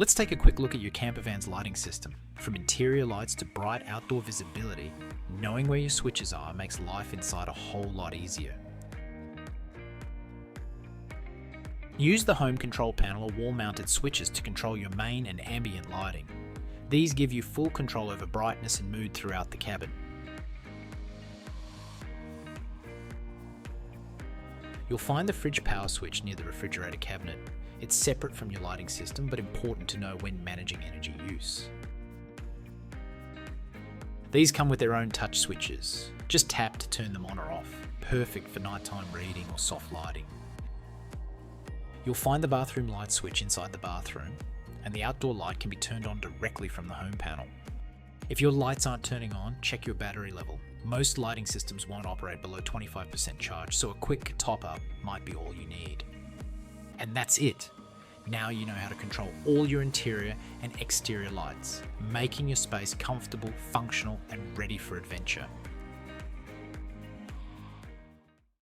Let's take a quick look at your campervan's lighting system. From interior lights to bright outdoor visibility, knowing where your switches are makes life inside a whole lot easier. Use the home control panel or wall-mounted switches to control your main and ambient lighting. These give you full control over brightness and mood throughout the cabin. You'll find the fridge power switch near the refrigerator cabinet. It's separate from your lighting system, but important to know when managing energy use. These come with their own touch switches. Just tap to turn them on or off. Perfect for nighttime reading or soft lighting. You'll find the bathroom light switch inside the bathroom, and the outdoor light can be turned on directly from the home panel. If your lights aren't turning on, check your battery level. Most lighting systems won't operate below 25% charge, so a quick top-up might be all you need. And that's it. Now you know how to control all your interior and exterior lights, making your space comfortable, functional, and ready for adventure.